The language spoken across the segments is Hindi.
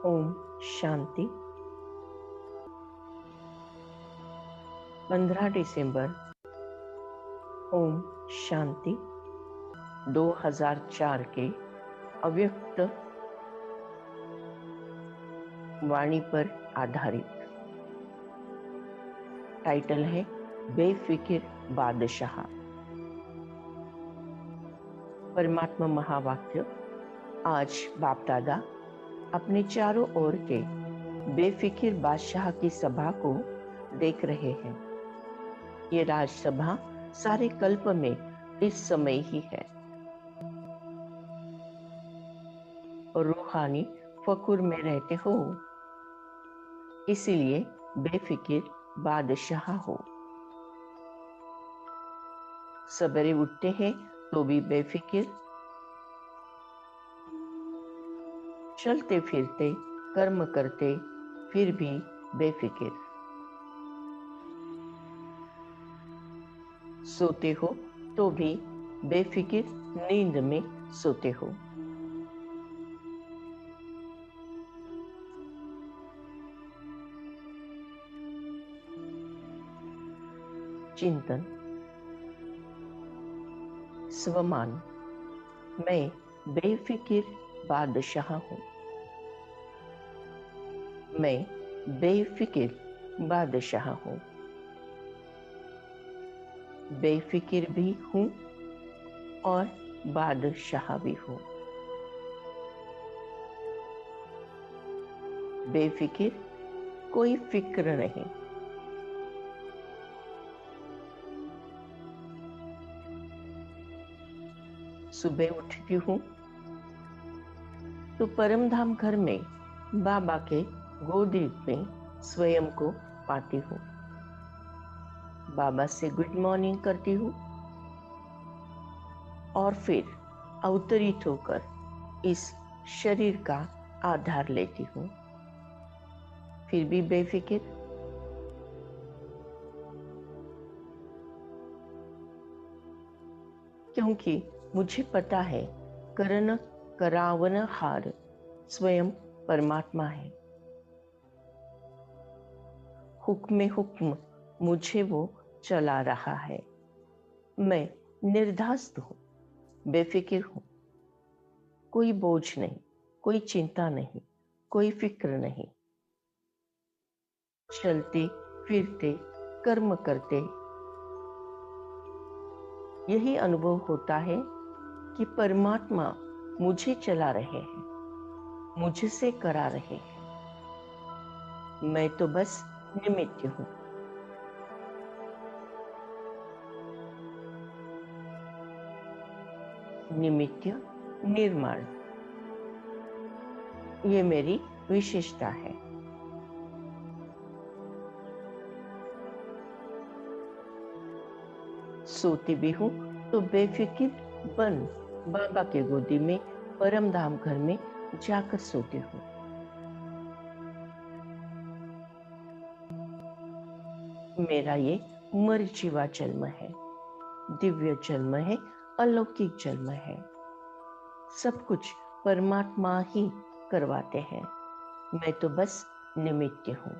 ओम शांति। 15 दिसंबर। ओम शांति। 2004 के अव्यक्त वाणी पर आधारित। टाइटल है बेफिकिर बादशाह। परमात्मा महावाक्य। आज बाप दादा अपने चारों ओर के बेफिकिर बादशाह की सभा को देख रहे हैं। ये राजसभा सारे कल्प में इस समय ही है और रूहानी फकुर में रहते हो, इसीलिए बेफिकिर बादशाह हो। सवेरे उठते हैं तो भी बेफिकिर, चलते फिरते कर्म करते फिर भी बेफिकिर, सोते हो तो भी बेफिकिर नींद में सोते हो। चिंतन। स्वमान। मैं बेफिकिर बादशाह हूं। मैं बेफिकिर बादशाह हूं। बेफिकिर भी हूं और बादशाह भी हूं। बेफिकिर, कोई फिक्र नहीं। सुबह उठती हूं तो परमधाम घर में बाबा के गोदी में स्वयं को पाती हूँ। बाबा से गुड मॉर्निंग करती हूँ और फिर अवतरित होकर इस शरीर का आधार लेती हूँ। फिर भी बेफिक्र, क्योंकि मुझे पता है करण करावन हार स्वयं परमात्मा है। हुक्म हुक्म मुझे वो चला रहा है। मैं निर्धास्त हूं, बेफिक्र हूं। कोई बोझ नहीं, कोई चिंता नहीं, कोई फिक्र नहीं। चलते फिरते कर्म करते यही अनुभव होता है कि परमात्मा मुझे चला रहे हैं, मुझसे करा रहे हैं। मैं तो बस निमित्त हूं। निमित्त निर्माण, ये मेरी विशेषता है। सोती भी हूं तो बेफिक्र बन बाबा के गोदी में परम धाम घर में जाकर सोती हूँ। मेरा ये मर्जीवा जन्म है, दिव्य जन्म है, अलौकिक जन्म है। सब कुछ परमात्मा ही करवाते हैं, मैं तो बस निमित्त हूं।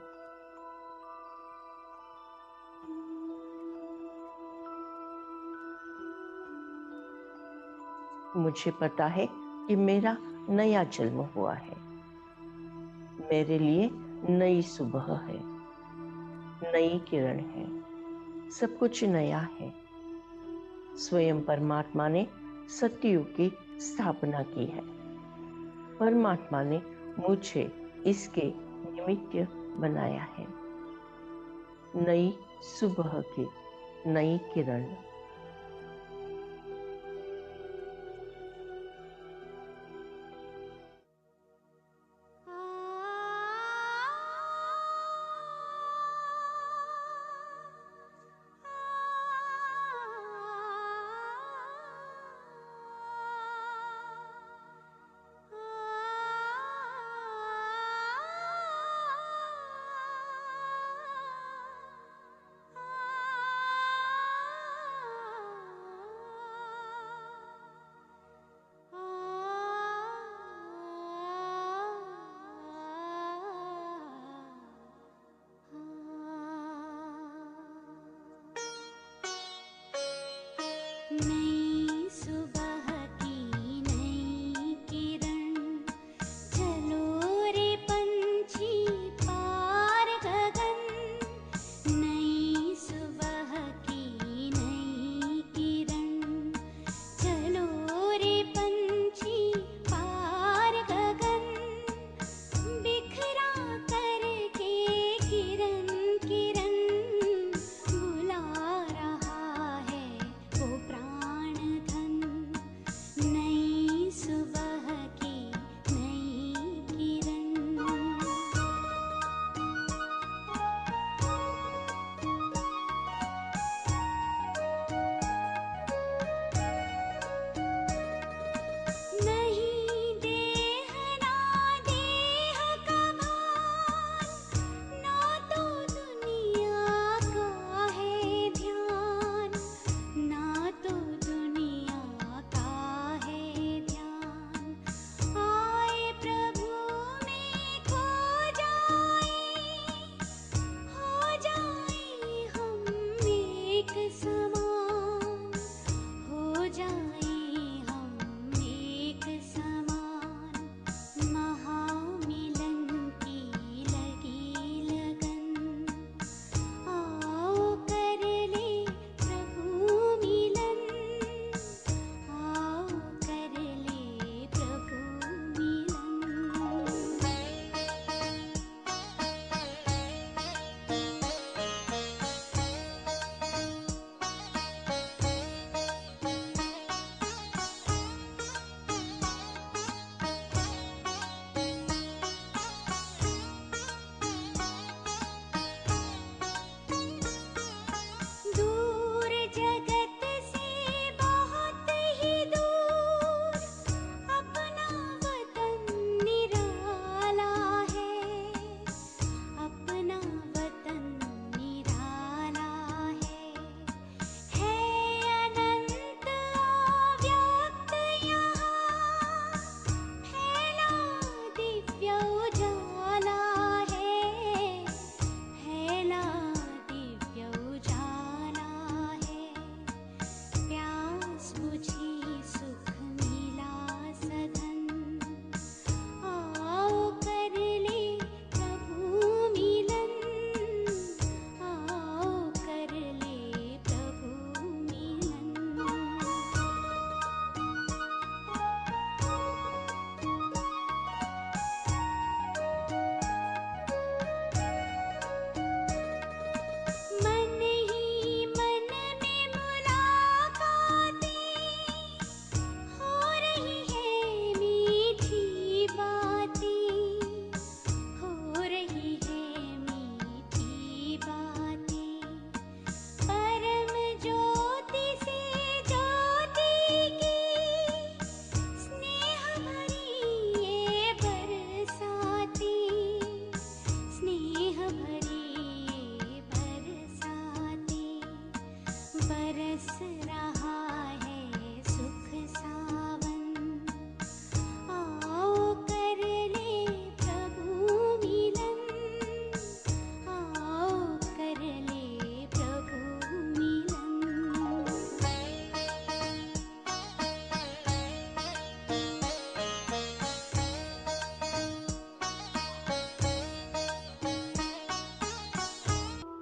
मुझे पता है कि मेरा नया जन्म हुआ है। मेरे लिए नई सुबह है, नई किरण है, सब कुछ नया है। स्वयं परमात्मा ने सतयुग की स्थापना की है। परमात्मा ने मुझे इसके निमित्त बनाया है। नई सुबह की नई किरण।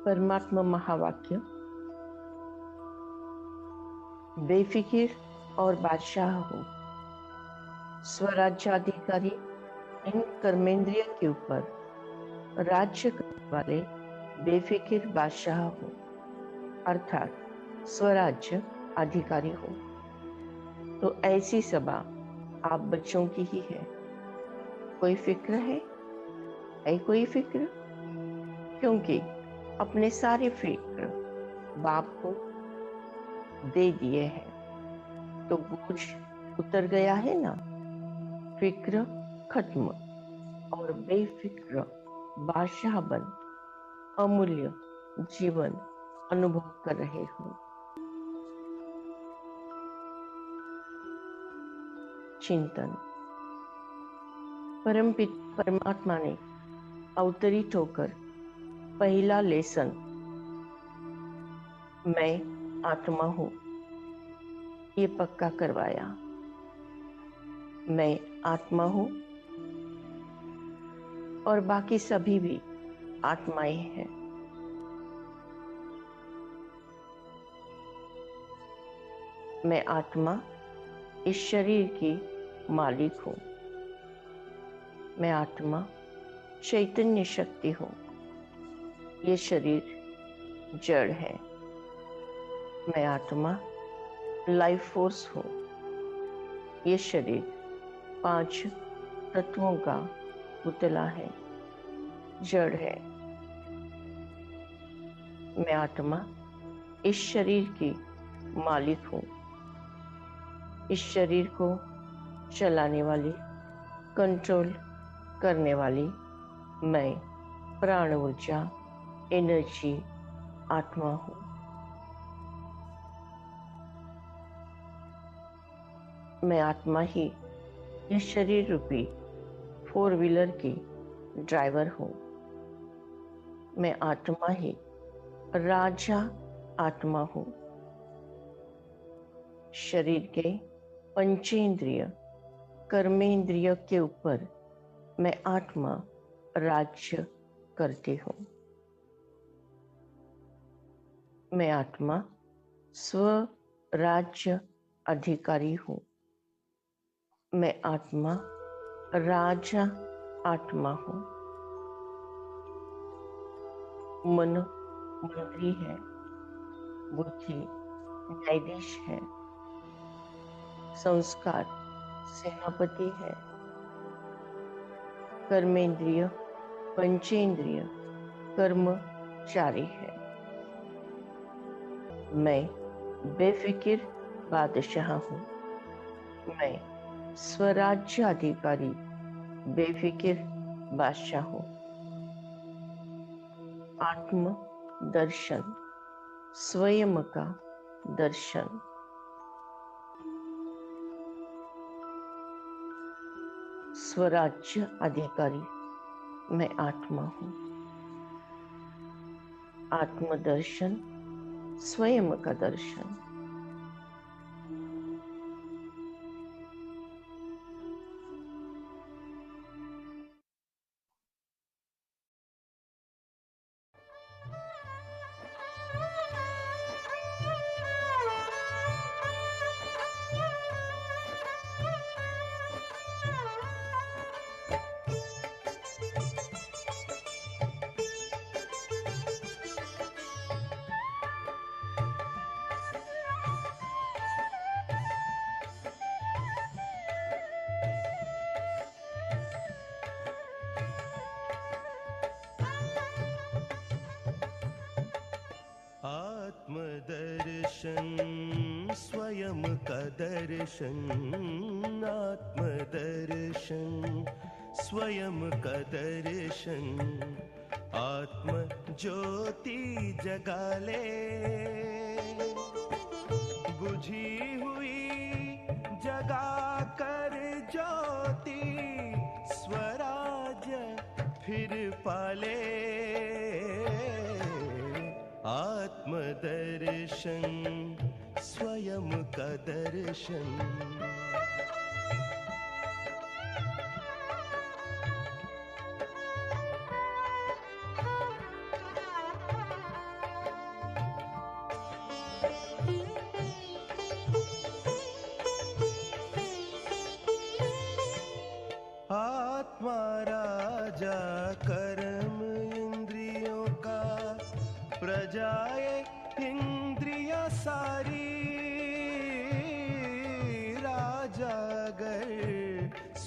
परमात्मा महावाक्य। बेफिकिर और बादशाह हो, स्वराज्याधिकारी इन कर्मेंद्रिय के ऊपर राज्य करने वाले बेफिकिर बादशाह हो, अर्थात स्वराज्य अधिकारी हो। तो ऐसी सभा आप बच्चों की ही है। कोई फिक्र है कोई फिक्र? क्योंकि अपने सारे फिक्र बाप को दे दिए हैं, तो बोझ उतर गया है ना। फिक्र खत्म और बेफिक्र बादशाह बन अमूल्य जीवन अनुभव कर रहे हो। चिंतन। परमपिता परमात्मा ने अवतरित होकर पहला लेसन, मैं आत्मा हूं, ये पक्का करवाया। मैं आत्मा हूं और बाकी सभी भी आत्माएं हैं। मैं आत्मा इस शरीर की मालिक हूं। मैं आत्मा चैतन्य शक्ति हूं। ये शरीर जड़ है। मैं आत्मा लाइफ फोर्स हूं। ये शरीर 5 तत्वों का पुतला है, जड़ है। मैं आत्मा इस शरीर की मालिक हूं। इस शरीर को चलाने वाली, कंट्रोल करने वाली मैं प्राण ऊर्जा, एनर्जी आत्मा हूं। मैं आत्मा ही इस शरीर रूपी 4 व्हीलर की ड्राइवर हूं। मैं आत्मा ही राजा आत्मा हूं। शरीर के पंचेंद्रिय कर्मेंद्रिय के ऊपर मैं आत्मा राज्य करती हूं। मैं आत्मा स्वराज्य अधिकारी हूं। मैं आत्मा राजा आत्मा हूं। मन मंत्री है, बुद्धि न्यायाधीश है, संस्कार सेनापति है, कर्मेंद्रिय पंचेंद्रिय कर्मचारी है। मैं बेफिकिर बादशाह हूं। मैं स्वराज्य अधिकारी बेफिकिर बादशाह हूं। आत्म दर्शन, स्वयं का दर्शन। स्वराज्य अधिकारी मैं आत्मा हूं। आत्मदर्शन, स्वयं का दर्शन। आत्मदर्शन, स्वयं का दर्शन। आत्मदर्शन, स्वयं का दर्शन। आत्म ज्योति जगा ले, बुझी हुई जगा कर ज्योति, स्वराज्य फिर पाले। आत्मदर्शन, स्वयं का दर्शन।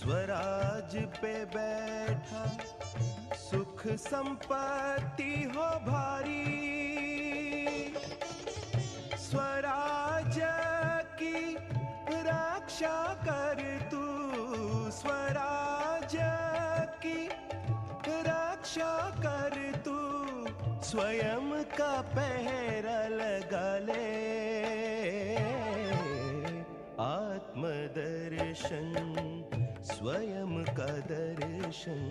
स्वराज पे बैठा सुख संपत्ति हो भारी, स्वराज की रक्षा कर तू, स्वराज की रक्षा कर तू, स्वयं का पहरा लगा ले। आत्मदर्शन स्वयं का दर्शन।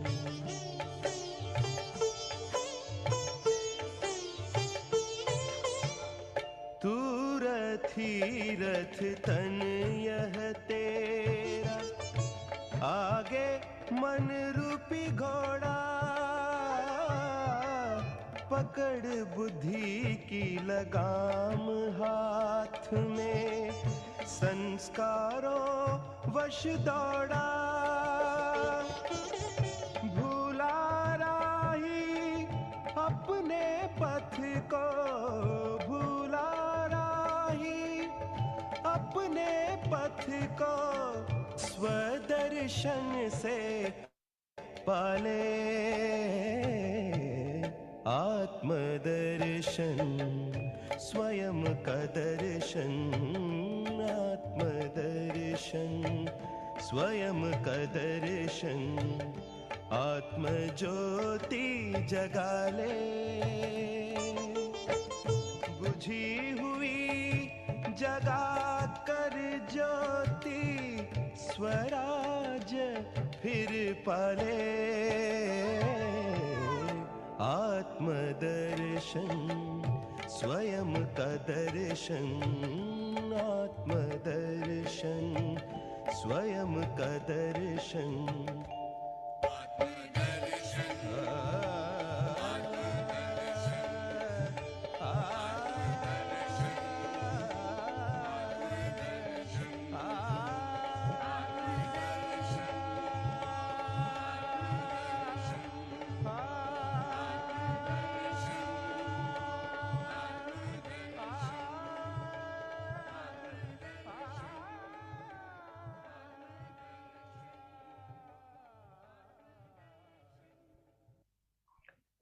तू रथी रथ तन यह तेरा, आगे मन रूपी घोड़ा, पकड़ बुद्धि की लगाम हाथ में, संस्कारों वश दौड़ा। भूला राही अपने पथ को, भूला राही अपने पथ को, स्वदर्शन से पाले। आत्मदर्शन स्वयं का दर्शन, आत्मदर्शन स्वयं का दर्शन, आत्मज्योति जगा ले। बुझी हुई जगा कर ज्योति, स्वराज फिर पाले। आत्मदर्शन स्वयं का दर्शन, आत्मदर्शन स्वयं का दर्शन।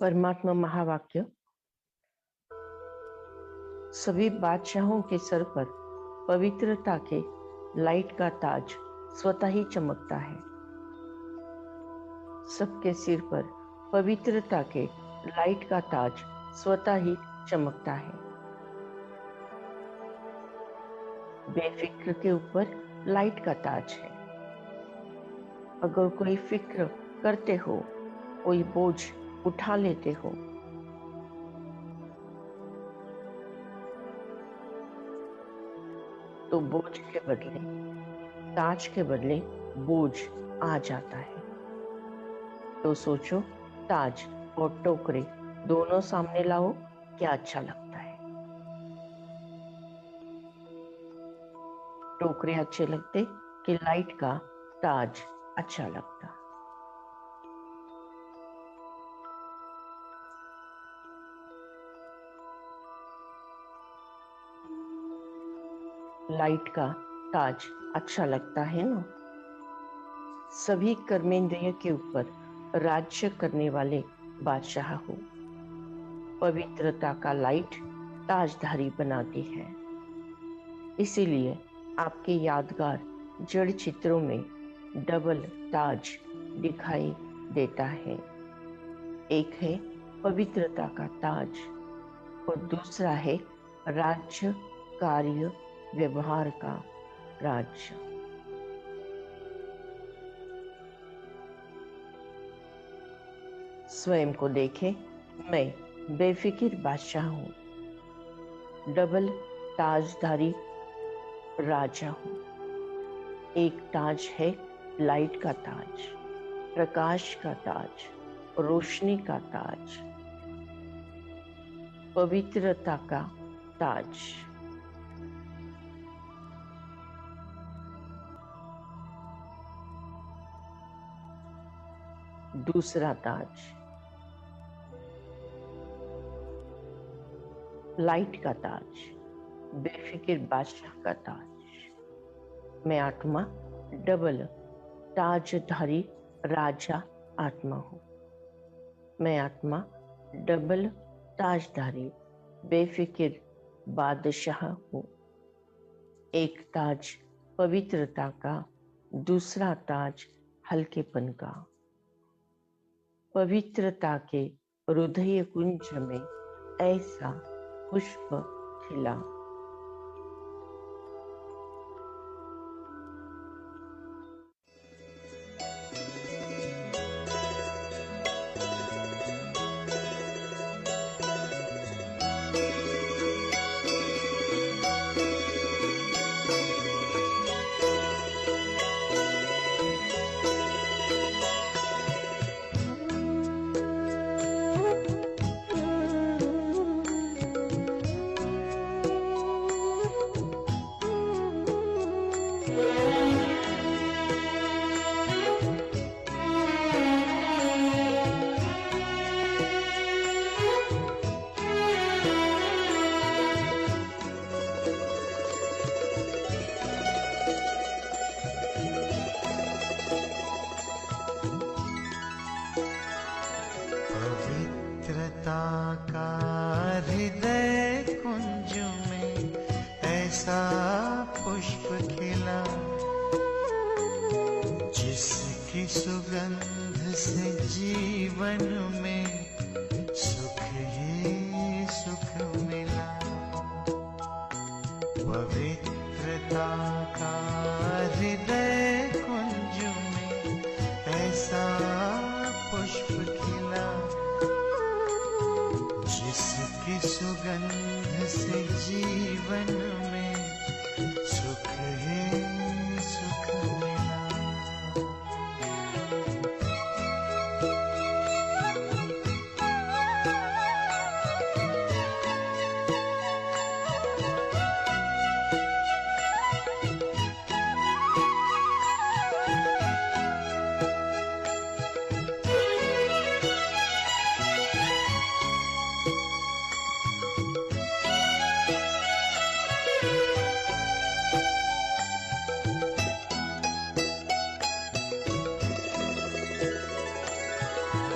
परमात्मा महावाक्य। सभी बादशाहों के सर पर पवित्रता के लाइट का ताज स्वतः ही चमकता है। सबके सिर पर पवित्रता के लाइट का ताज स्वतः ही चमकता है। बेफिक्र के ऊपर लाइट का ताज है। अगर कोई फिक्र करते हो, कोई बोझ उठा लेते हो, तो बोझ के बदले, ताज के बदले बोझ आ जाता है। तो सोचो, ताज और टोकरे दोनों सामने लाओ, क्या अच्छा लगता है? टोकरे अच्छे लगते कि लाइट का ताज अच्छा लगता? लाइट का ताज अच्छा लगता है ना? सभी कर्मेंद्रिय के ऊपर राज्य करने वाले बादशाह हो। पवित्रता का लाइट ताजधारी बनाती है। इसीलिए आपके यादगार जड़ चित्रों में डबल ताज दिखाई देता है। एक है पवित्रता का ताज और दूसरा है राज्य, कार्य, व्यवहार का राज्य। स्वयं को देखें, मैं बेफिक्र बादशाह हूँ, डबल ताजधारी राजा हूँ। एक ताज है लाइट का ताज, प्रकाश का ताज, रोशनी का ताज, पवित्रता का ताज। दूसरा ताज लाइट का ताज, बेफिक्र बादशाह का ताज। मैं आत्मा डबल ताजधारी राजा आत्मा हूँ। मैं आत्मा डबल ताजधारी बेफिक्र बादशाह हूँ। एक ताज पवित्रता का, दूसरा ताज हल्केपन का। पवित्रता के हृदय कुंज में ऐसा पुष्प खिला। पवित्रता का हृदय कुंज में ऐसा पुष्प खिला, जिसकी सुगंध से जीवन में सुख ही सुख मिला। पवित्रता का हृदय कुंज में ऐसा पुष्प खिला, जिसकी सुगंध से जीवन में सुख ही सुख मिला।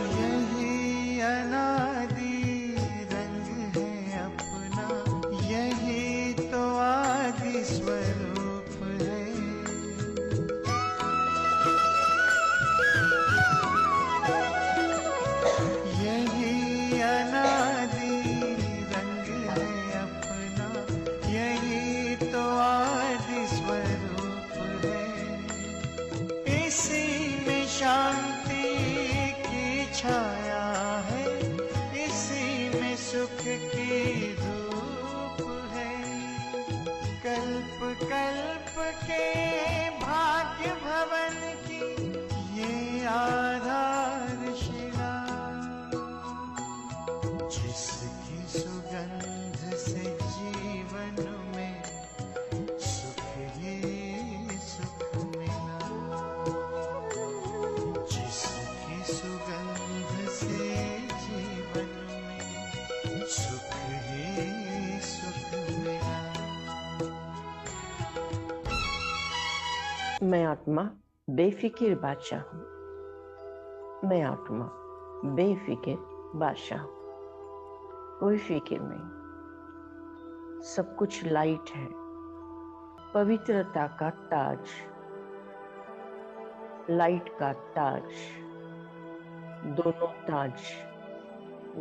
यही अनादि रंग है अपना, यही तो आदि स्वरूप है। यही अनादि रंग है अपना, यही तो आदि स्वरूप है। इसी में शांति की छाया है, इसी में सुख की धूप है। कल्प कल्प के भाग्य भवन की ये आधारशिला, जिसकी सुगंध से जीवन में सुख ही सुख मिला। जिसकी सुगंध से जीवन में सुख ही सुख मिला। मैं आत्मा बेफिक्र बादशाह हूँ। मैं आत्मा बेफिक्र बादशाह हूँ। कोई फिक्र नहीं, सब कुछ लाइट है। पवित्रता का ताज, लाइट का ताज, दोनों ताज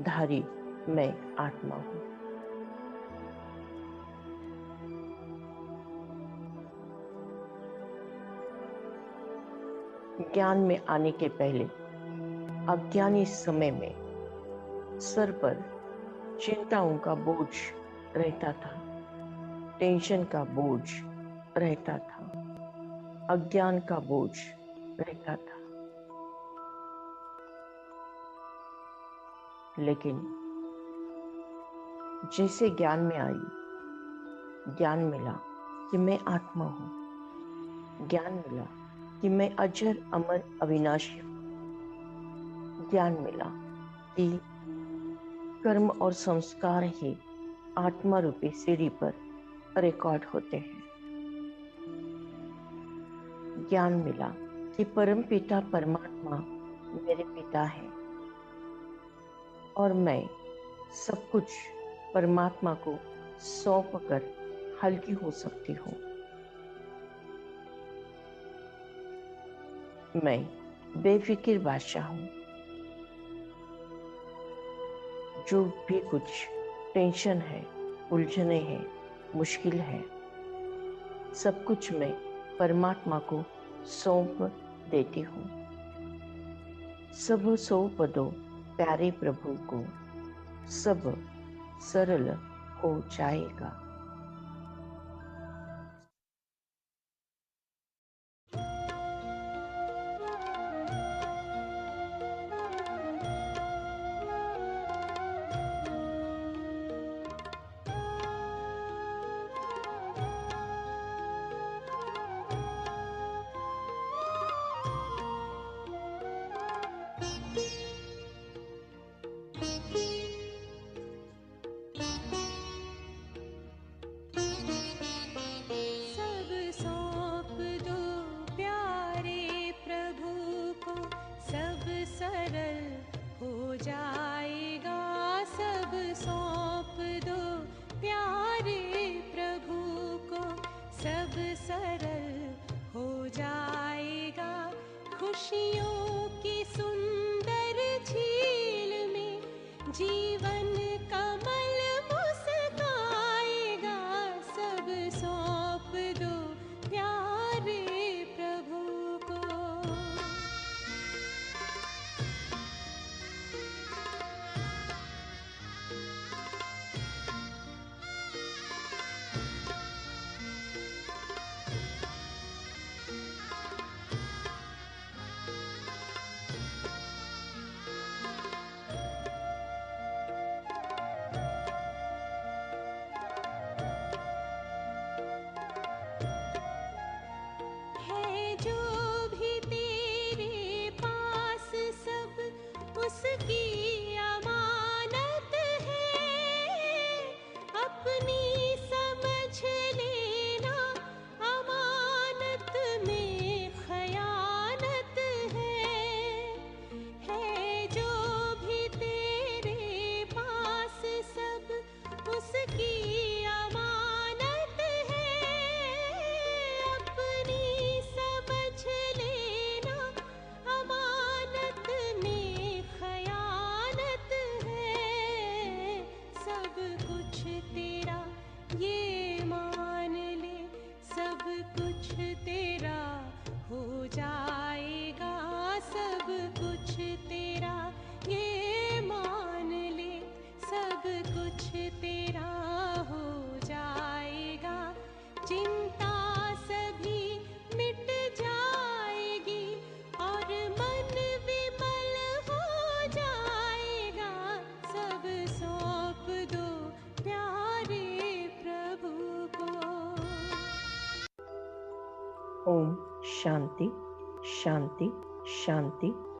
धारी मैं आत्मा हूँ। ज्ञान में आने के पहले अज्ञानी समय में सर पर चिंताओं का बोझ रहता था, टेंशन का बोझ रहता था, अज्ञान का बोझ रहता था। लेकिन जैसे ज्ञान में आई, ज्ञान मिला कि मैं आत्मा हूँ, ज्ञान मिला कि मैं अजर अमर अविनाशी हूँ, ज्ञान मिला कि कर्म और संस्कार ही आत्मा रूपी सीढ़ी पर रिकॉर्ड होते हैं। ज्ञान मिला कि परम पिता परमात्मा मेरे पिता है और मैं सब कुछ परमात्मा को सौंप कर हल्की हो सकती हूँ। मैं बेफिक्र बादशाह हूँ। जो भी कुछ टेंशन है, उलझने हैं, मुश्किल है, सब कुछ मैं परमात्मा को सौंप देती हूँ। सब सौंप दो प्यारे प्रभु को, सब सरल हो जाएगा। सब सौंप दो प्यारे प्रभु को, सब सरल हो जाएगा। सब सौंप दो प्यारे प्रभु को, सब सरल हो जाएगा। खुशियों की सुंदर झील में जीवन कमल मुस्काएगा। सब सौंप दो प्यारे प्रभु को। है जो भी तेरे पास सब उसकी अमानत है। अपनी समझ लेना, अमानत में खयानत है जो भी तेरे पास सब उसकी अमानत है। अपनी समझ लेना, अमानत में खयानत है। सब कुछ तेरा ये मान ले, सब कुछ तेरा हो जाएगा। सब कुछ तेरा ये मान ले, सब कुछ तेरा हो जाएगा। चिंता सभी मिट जाएगी और मन विमल हो जाएगा। सब सौंप दो प्यारे प्रभु को। ओम शांति शांति शांति।